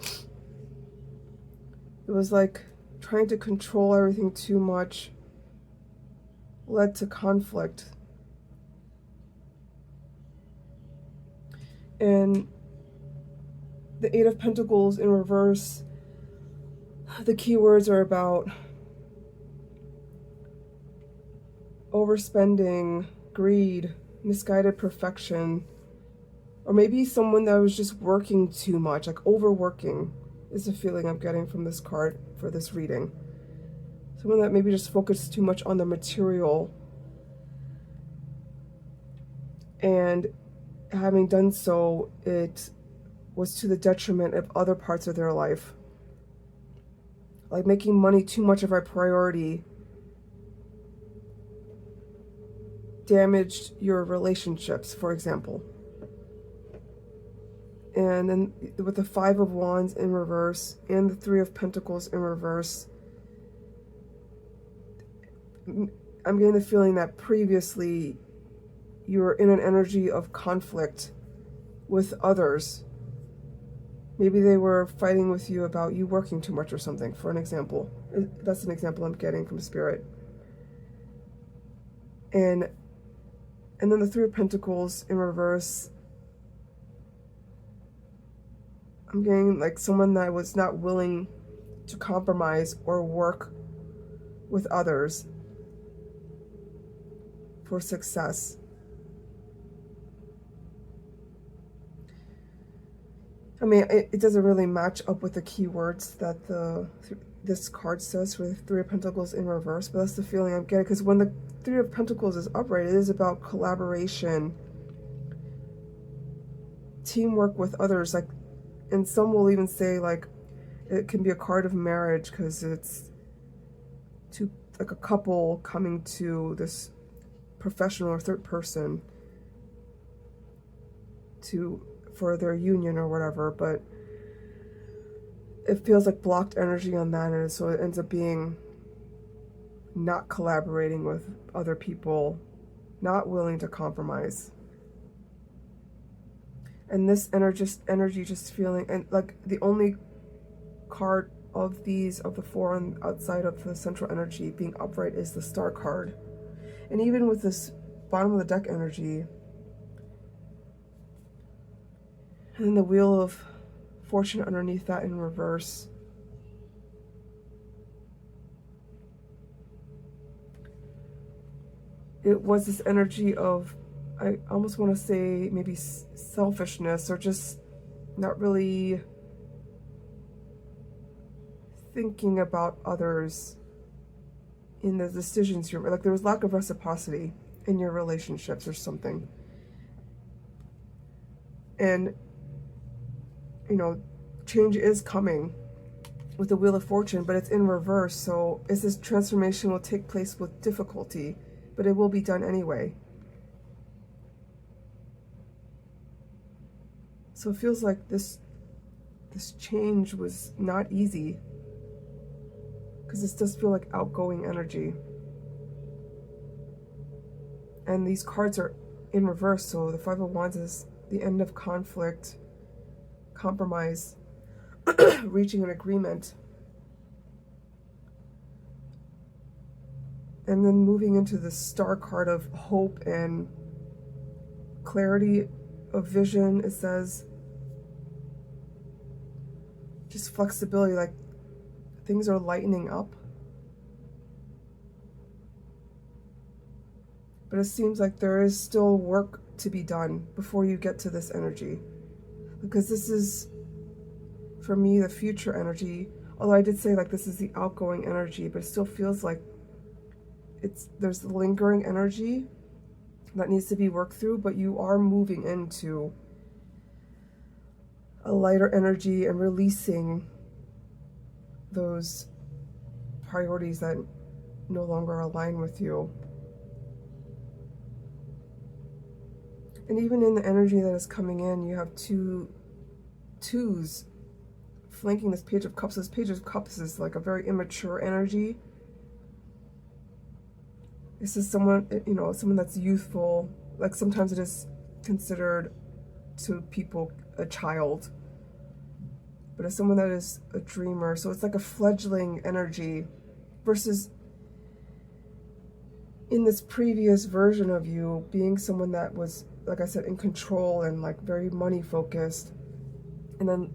It was like trying to control everything too much led to conflict. And the Eight of Pentacles in reverse, the keywords are about overspending, greed, misguided perfection, or maybe someone that was just working too much, like overworking is the feeling I'm getting from this card for this reading. Someone that maybe just focused too much on the material, and having done so, it was to the detriment of other parts of their life. Like making money too much of a priority damaged your relationships, for example. And then with the Five of Wands in reverse and the Three of Pentacles in reverse, I'm getting the feeling that previously you were in an energy of conflict with others. Maybe they were fighting with you about you working too much or something, for an example. That's an example I'm getting from Spirit. And then the Three of Pentacles in reverse, I'm getting like someone that was not willing to compromise or work with others for success. I mean, it doesn't really match up with the keywords that this card says with Three of Pentacles in reverse, but that's the feeling I'm getting, because when the Three of Pentacles is upright, it is about collaboration, teamwork with others, like, and some will even say like it can be a card of marriage because it's two, like a couple coming to this professional or third person for their union or whatever, but it feels like blocked energy on that, and so it ends up being not collaborating with other people, not willing to compromise. And this energy just feeling, and like the only card of these, of the four on outside of the central energy being upright, is the Star card. And even with this bottom of the deck energy, and then the Wheel of Fortune underneath that in reverse, it was this energy of, I almost want to say maybe selfishness, or just not really thinking about others in the decisions you're, like there was lack of reciprocity in your relationships or something. And you know, change is coming with the Wheel of Fortune, but it's in reverse, so this transformation will take place with difficulty, but it will be done anyway. So it feels like this change was not easy, because this does feel like outgoing energy. And these cards are in reverse, so the Five of Wands is the end of conflict, compromise, reaching an agreement. And then moving into the Star card of hope and clarity of vision. It says just flexibility, like things are lightening up. But it seems like there is still work to be done before you get to this energy. Because this is, for me, the future energy. Although I did say like this is the outgoing energy, but it still feels like there's lingering energy that needs to be worked through, but you are moving into a lighter energy and releasing those priorities that no longer align with you. And even in the energy that is coming in, you have twos flanking this Page of Cups. This Page of Cups is like a very immature energy. This is someone, someone that's youthful. Like sometimes it is considered to people a child, but as someone that is a dreamer. So it's like a fledgling energy versus in this previous version of you being someone that was, like I said, in control and like very money focused. And then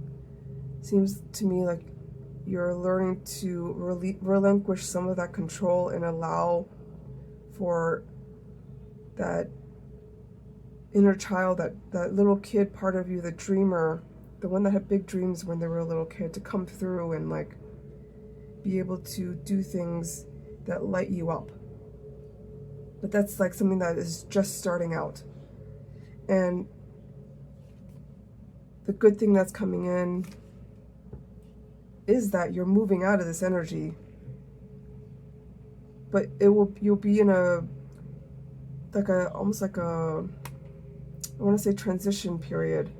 seems to me like you're learning to relinquish some of that control and allow for that inner child, that little kid part of you, the dreamer, the one that had big dreams when they were a little kid, to come through and like be able to do things that light you up. But that's like something that is just starting out. And the good thing that's coming in is that you're moving out of this energy. But you'll be in almost like a, I want to say transition period.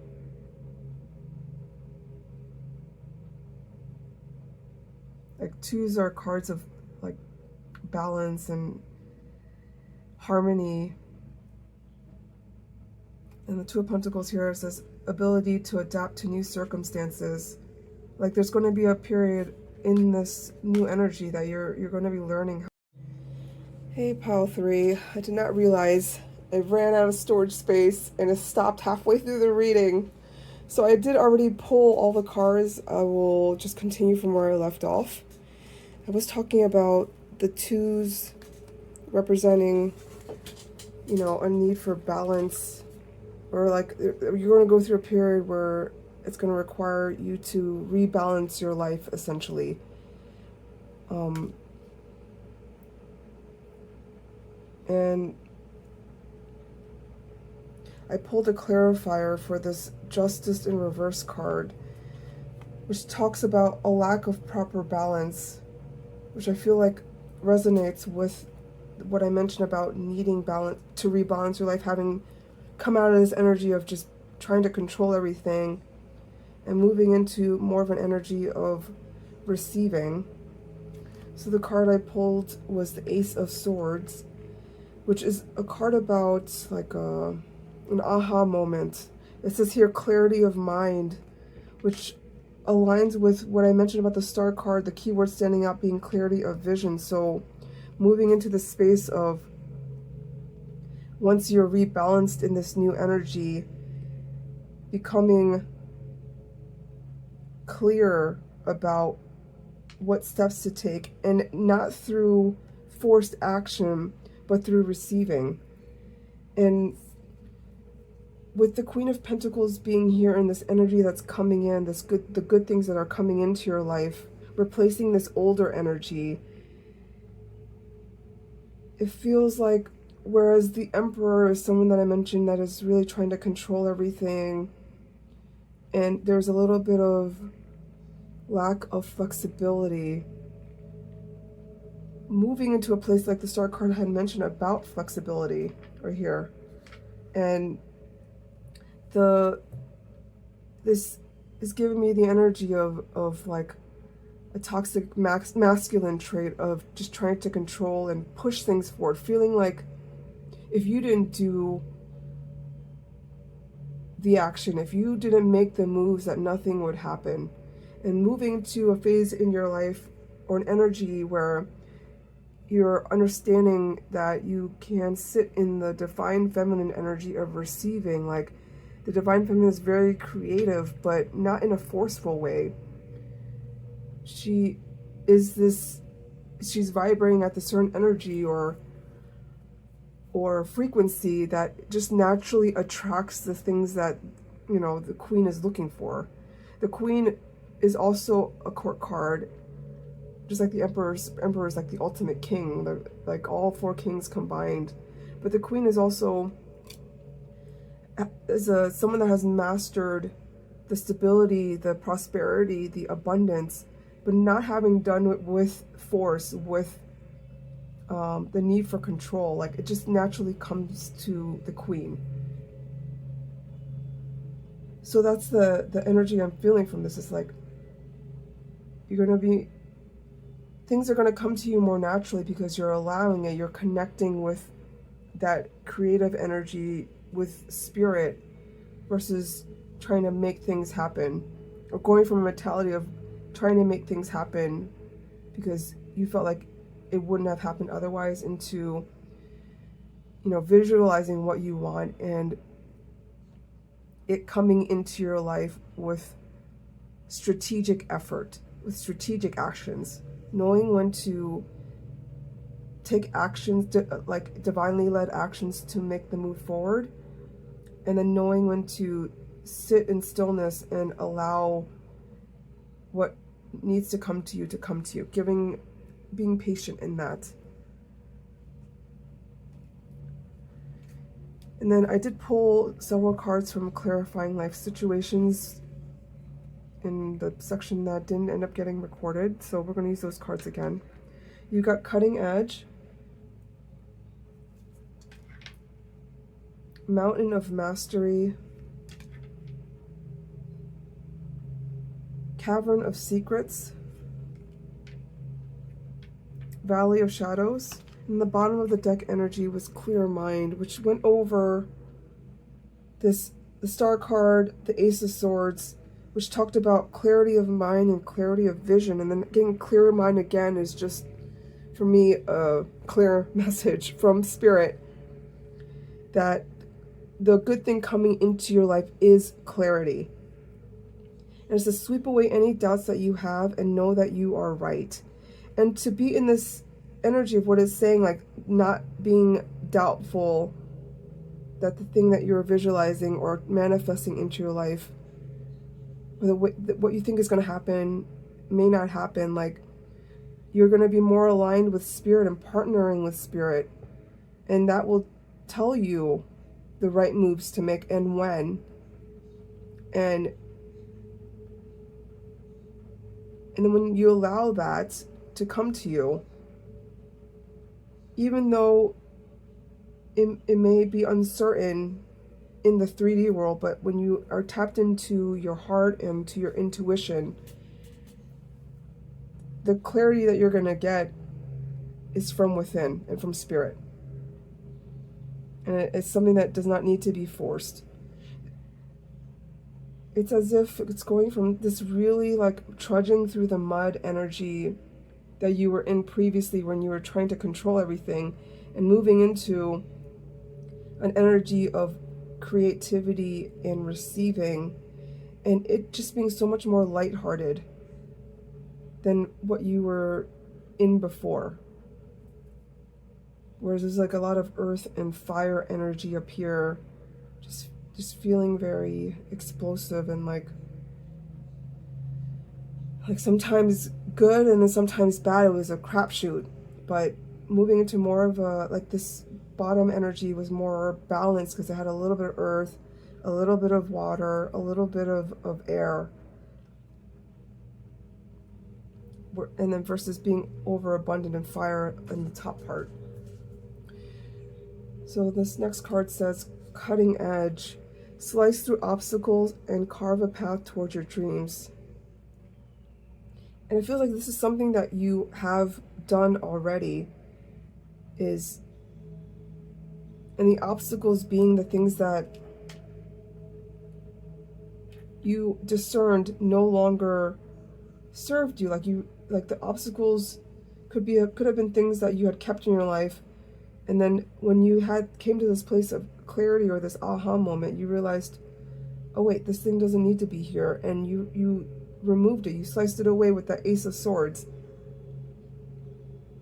Like twos are cards of like balance and harmony. And the Two of Pentacles here says ability to adapt to new circumstances. Like there's going to be a period in this new energy that you're going to be learning. Hey, Pile 3. I did not realize I ran out of storage space and it stopped halfway through the reading. So I did already pull all the cards. I will just continue from where I left off. I was talking about the twos representing, a need for balance, or like you're going to go through a period where it's going to require you to rebalance your life, essentially. And I pulled a clarifier for this Justice in Reverse card, which talks about a lack of proper balance, which I feel like resonates with what I mentioned about needing balance to rebalance your life, having come out of this energy of just trying to control everything and moving into more of an energy of receiving. So the card I pulled was the Ace of Swords, which is a card about like an aha moment. It says here clarity of mind, which aligns with what I mentioned about the Star card, the keyword standing out being clarity of vision. So moving into the space of, once you're rebalanced in this new energy, becoming clear about what steps to take, and not through forced action, but through receiving. And with the Queen of Pentacles being here in this energy that's coming in, the good things that are coming into your life, replacing this older energy, it feels like, whereas the Emperor is someone that I mentioned that is really trying to control everything, and there's a little bit of lack of flexibility, moving into a place like the Star card had mentioned about flexibility right here. And this is giving me the energy of like a toxic masculine trait of just trying to control and push things forward, feeling like if you didn't do the action, if you didn't make the moves, that nothing would happen. And moving to a phase in your life or an energy where you're understanding that you can sit in the divine feminine energy of receiving, like The divine feminine is very creative, but not in a forceful way. She's vibrating at this certain energy or frequency that just naturally attracts the things that, the queen is looking for. The queen is also a court card, just like the emperor is like the ultimate king, like all four kings combined. But the queen is also someone that has mastered the stability, the prosperity, the abundance, but not having done it with force, with the need for control. Like, it just naturally comes to the queen. So that's the energy I'm feeling from this. Is like, things are going to come to you more naturally because you're allowing it. You're connecting with that creative energy, with spirit, versus trying to make things happen, or going from a mentality of trying to make things happen because you felt like it wouldn't have happened otherwise, into visualizing what you want and it coming into your life with strategic effort, with strategic actions, knowing when to take actions, like divinely led actions, to make the move forward, and then knowing when to sit in stillness and allow what needs to come to you, being patient in that. And then I did pull several cards from Clarifying Life Situations in the section that didn't end up getting recorded, so we're going to use those cards again. You got Cutting Edge, Mountain of Mastery, Cavern of Secrets, Valley of Shadows. And the bottom of the deck energy was Clear Mind, which went over the Star card, the Ace of Swords, which talked about clarity of mind and clarity of vision. And then getting clear mind again is just, for me, a clear message from Spirit that the good thing coming into your life is clarity. And it's to sweep away any doubts that you have and know that you are right. And to be in this energy of what it's saying, like not being doubtful that the thing that you're visualizing or manifesting into your life, or what you think is going to happen, may not happen. Like, you're going to be more aligned with Spirit and partnering with Spirit, and that will tell you the right moves to make and when. And then when you allow that to come to you, even though it may be uncertain in the 3D world, but when you are tapped into your heart and to your intuition, the clarity that you're going to get is from within and from Spirit. And it's something that does not need to be forced. It's as if it's going from this really like trudging through the mud energy that you were in previously when you were trying to control everything, and moving into an energy of creativity and receiving, and it just being so much more lighthearted than what you were in before. Whereas there's like a lot of earth and fire energy up here, just feeling very explosive and like sometimes good and then sometimes bad. It was a crapshoot. But moving into more of a, like, this bottom energy was more balanced because it had a little bit of earth, a little bit of water, a little bit of air. And then versus being overabundant in fire in the top part. So this next card says, Cutting Edge. Slice through obstacles and carve a path towards your dreams. And it feels like this is something that you have done already. And the obstacles being the things that you discerned no longer served you. Like the obstacles could have been things that you had kept in your life, and then when you came to this place of clarity or this aha moment, you realized, oh wait, this thing doesn't need to be here, and you removed it, you sliced it away with that Ace of Swords.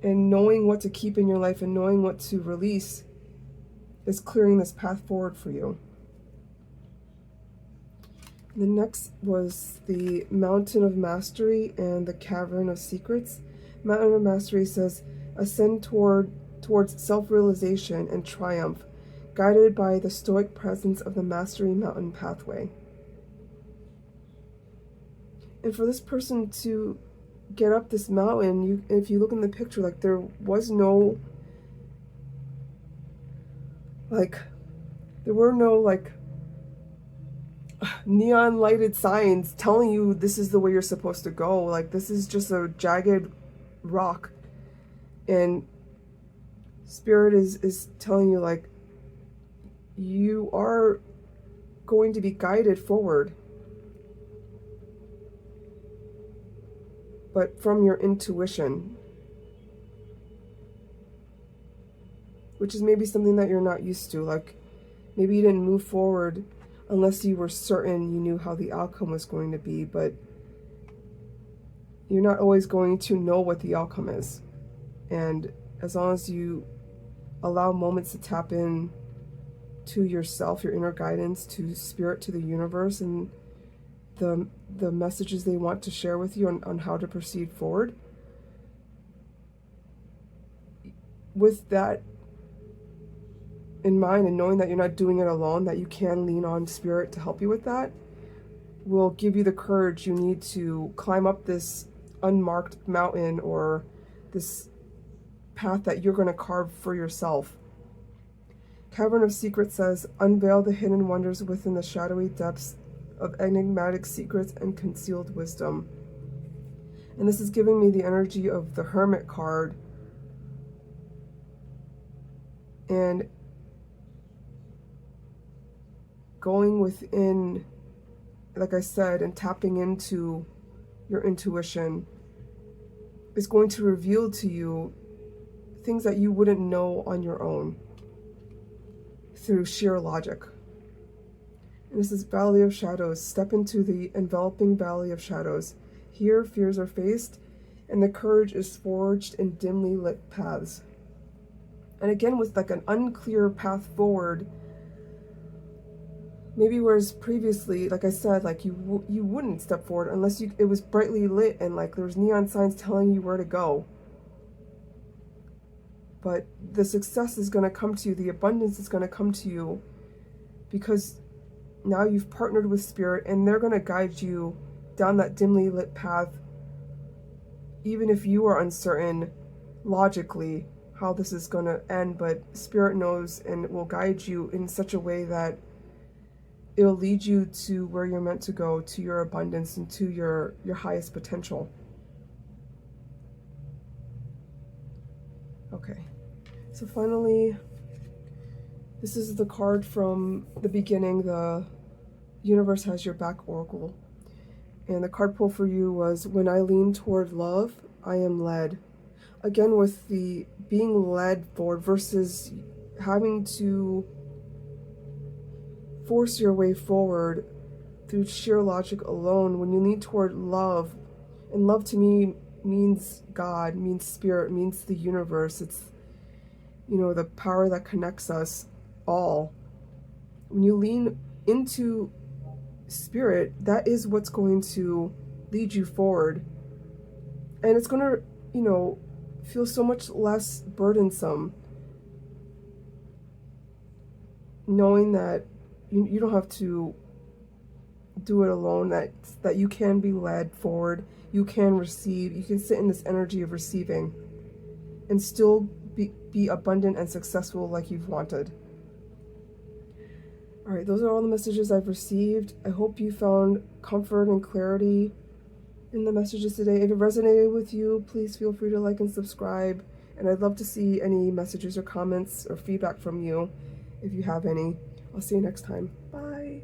And knowing what to keep in your life and knowing what to release is clearing this path forward for you. The next was the Mountain of Mastery and the Cavern of Secrets. Mountain of Mastery says, ascend towards self-realization and triumph, guided by the stoic presence of the Mastery Mountain pathway. And for this person to get up this mountain, if you look in the picture, like there was no, like, there were no like neon lighted signs telling you this is the way you're supposed to go. Like, this is just a jagged rock, and Spirit is telling you, like, you are going to be guided forward, but from your intuition, which is maybe something that you're not used to. Like, maybe you didn't move forward unless you were certain you knew how the outcome was going to be, but you're not always going to know what the outcome is. And as long as you allow moments to tap in to yourself, your inner guidance, to Spirit, to the universe, and the messages they want to share with you on how to proceed forward, with that in mind, and knowing that you're not doing it alone, that you can lean on Spirit to help you with that, will give you the courage you need to climb up this unmarked mountain, or this path that you're going to carve for yourself. Cavern of Secrets says, unveil the hidden wonders within the shadowy depths of enigmatic secrets and concealed wisdom. And this is giving me the energy of the Hermit card. And going within, like I said, and tapping into your intuition is going to reveal to you things that you wouldn't know on your own through sheer logic. And this is Valley of Shadows. Step into the enveloping Valley of Shadows. Here, fears are faced, and the courage is forged in dimly lit paths. And again, with like an unclear path forward, maybe whereas previously, like I said, like you wouldn't step forward unless it was brightly lit and like there was neon signs telling you where to go. But the success is going to come to you, the abundance is going to come to you, because now you've partnered with Spirit, and they're going to guide you down that dimly lit path, even if you are uncertain logically how this is going to end. But Spirit knows, and it will guide you in such a way that it'll lead you to where you're meant to go, to your abundance and to your highest potential. Okay, so finally, this is the card from the beginning, the Universe Has Your Back Oracle. And the card pull for you was, when I lean toward love, I am led. Again, with the being led forward versus having to force your way forward through sheer logic alone. When you lean toward love, and love to me means God, means Spirit, means the universe. It's, you know, the power that connects us all. When you lean into Spirit, that is what's going to lead you forward. And it's going to, you know, feel so much less burdensome, knowing that you don't have to do it alone, that you can be led forward, you can receive, you can sit in this energy of receiving and still be abundant and successful like you've wanted. All right, those are all the messages I've received. I hope you found comfort and clarity in the messages today. If it resonated with you, please feel free to like and subscribe. And I'd love to see any messages or comments or feedback from you if you have any. I'll see you next time. Bye.